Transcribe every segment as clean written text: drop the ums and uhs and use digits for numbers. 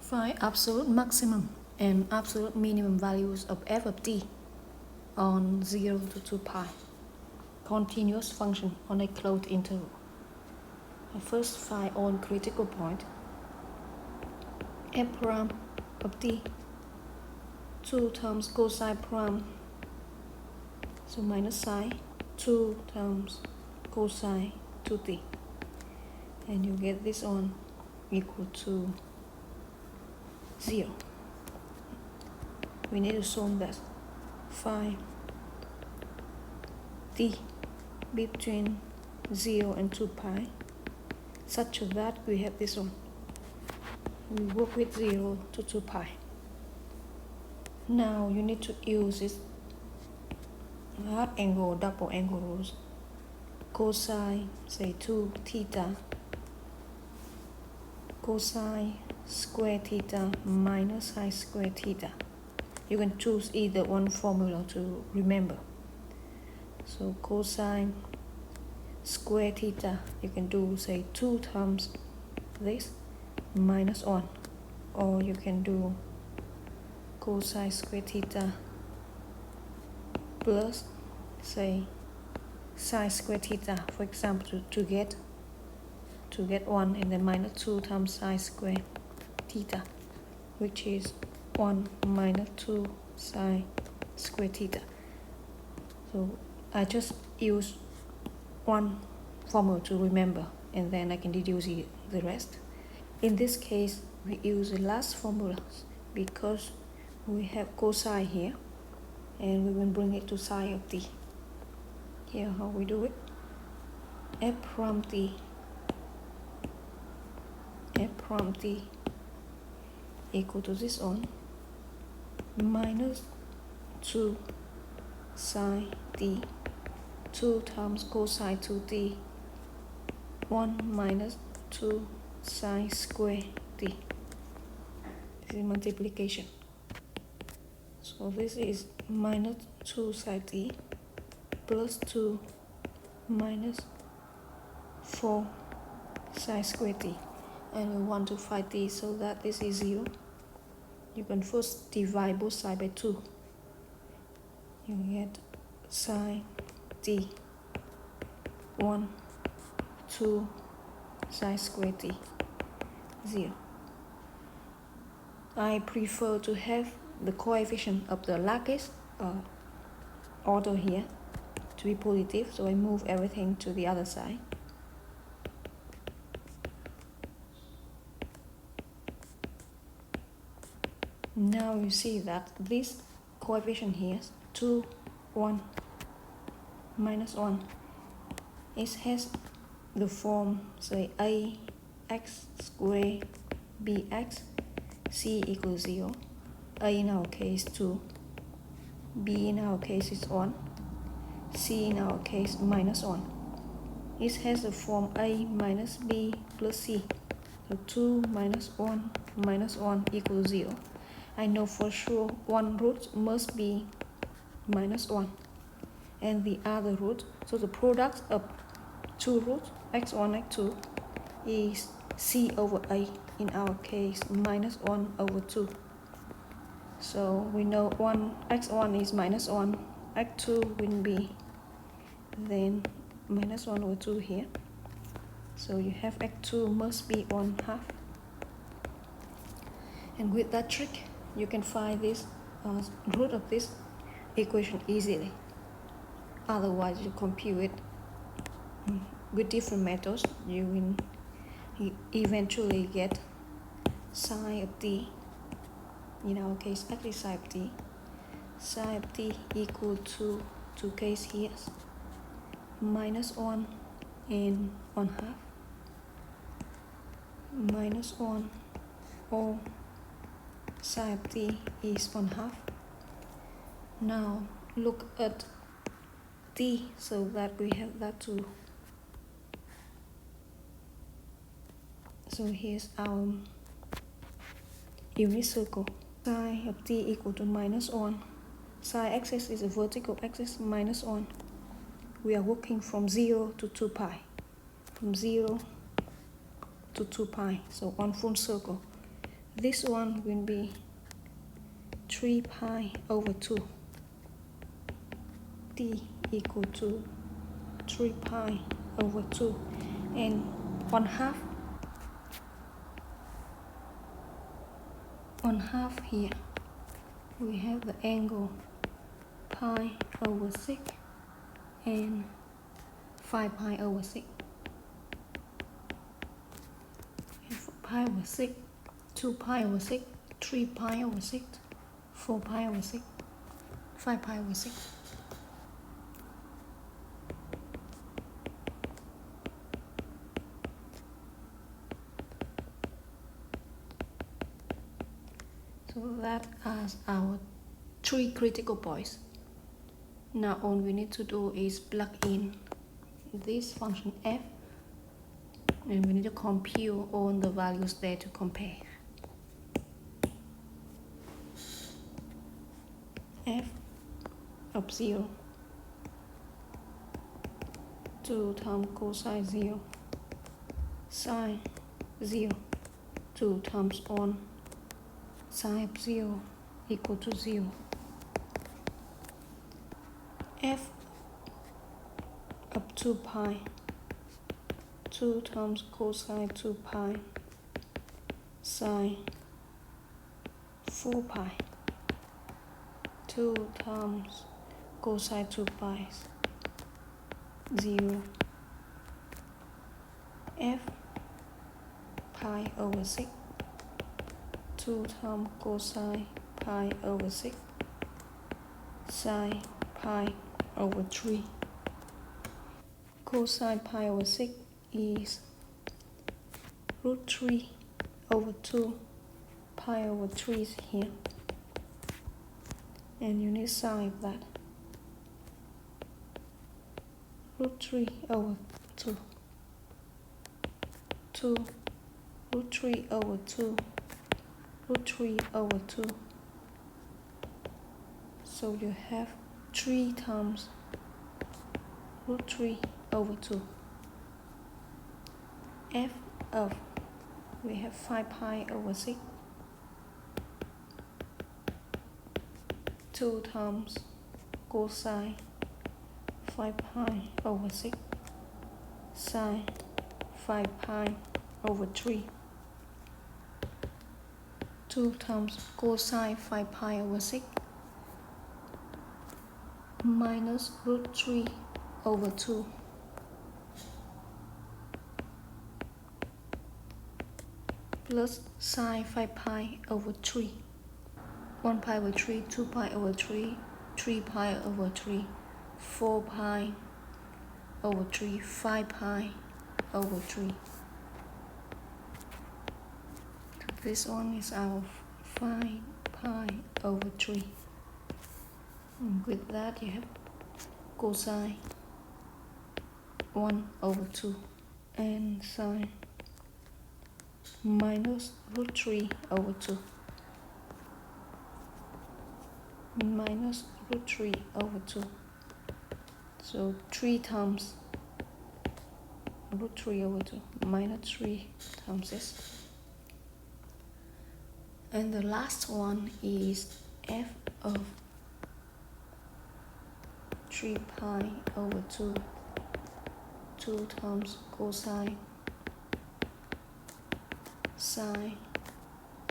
Find absolute maximum and absolute minimum values of f of t on 0 to 2 pi. Continuous function on a closed interval. I first find all critical point. F prime of t 2 times cosine prime, so minus sine 2 times cosine 2t, and you get this one equal to 0. We need to solve that. Find t between 0 and 2 pi such that we have this one. We work with 0 to 2 pi. Now you need to use this right angle, double angle rules. Cosine, say 2 theta, cosine square theta minus sine square theta. You can choose either one formula to remember. So cosine square theta, you can do say 2 times this minus 1, or you can do cosine square theta plus say sine square theta, for example, to get 1, and then minus 2 times sine square theta, which is 1 minus 2 sine square theta. So I just use one formula to remember, and then I can deduce the rest. In this case, we use the last formula because we have cosine here, and we will bring it to sine of t. Here how we do it. F from t equal to this one minus 2 sine t 2 times cosine 2t 1 minus 2 sine square t. This is multiplication. So this is minus 2 sine t plus 2 minus 4 sine square t. And we want to find t so that this is 0. You can first divide both sides by 2. You get sine t 1 2 sine square t 0. I prefer to have the coefficient of the largest order here to be positive, so I move everything to the other side. Now you see that this coefficient here, 2, 1, minus 1, it has the form, say, ax squared bx, c equals 0. A in our case 2, b in our case is 1, c in our case minus 1. It has the form a minus b plus c. So 2 minus 1 equals 0. I know for sure one root must be minus 1 and the other root, so the product of two roots, x1, x2, is c over a, in our case minus 1 over 2. So we know x1 is minus 1, x2 will be then minus 1 over 2 here. So you have x2 must be 1/2. And with that trick, you can find this root of this equation easily. Otherwise, you compute it with different methods. You will eventually get sine of t. In our case, actually sine of t. Sine of t equal to 2 case here, minus 1 and 1/2, minus 1, or sine of t is 1/2. Now look at t so that we have that too. So here's our unit circle. Sine of t equal to minus 1. Sine axis is a vertical axis, minus 1. We are working from 0 to 2 pi. From 0 to 2 pi, so one full circle. This one will be 3 pi over 2. T equal to 3 pi over 2. And 1/2 here, we have the angle pi over 6 and 5 pi over 6. And for pi over 6, 2 pi over 6, 3 pi over 6, 4 pi over 6, 5 pi over 6. So that is our 3 critical points. Now all we need to do is plug in this function f, and we need to compute all the values there to compare. F of 0, 2 times cosine 0, sine 0, 2 times 1, sine of 0 equal to 0. F of 2 pi, 2 times cosine 2 pi, sine 4 pi, 2 times cosine 2 pi, 0. F pi over 6, 2 times cosine pi over 6, sine pi over 3. Cosine pi over 6 is root 3 over 2, pi over 3 is here, and you need sine of that. Root 3 over 2, 2, root 3 over 2, root 3 over 2. So you have 3 times root 3 over 2. F of, we have 5 pi over 6, 2 times cosine 5 pi over 6, sine 5 pi over 3, 2 times cosine 5 pi over 6, minus root 3 over 2, plus sine 5 pi over 3, 1 pi over 3, 2 pi over 3, 3 pi over 3, 4 pi over 3, 5 pi over 3. So this one is our 5 pi over 3. And with that you have cosine 1 over 2 and sine minus root 3 over 2 minus root 3 over 2. So 3 times root 3 over 2 minus 3 times this. And the last one is f of 3 pi over 2, 2 times cosine sine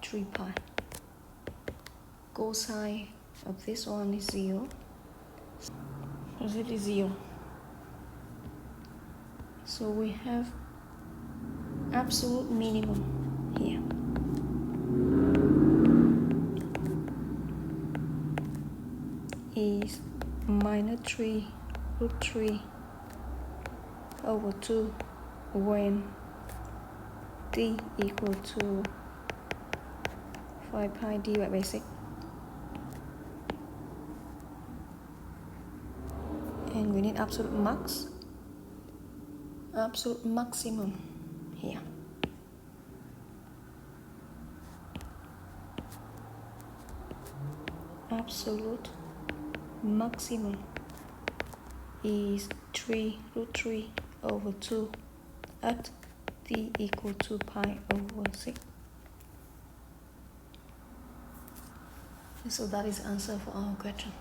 3 pi. Cosine of this one is 0. So it is 0. So we have absolute minimum here. Is minus 3 root 3 over 2 when t equal to 5 pi divided by 6. And we need absolute max, absolute maximum here. Absolute maximum is 3 root 3 over 2 at t equal to pi over 6. So that is answer for our question.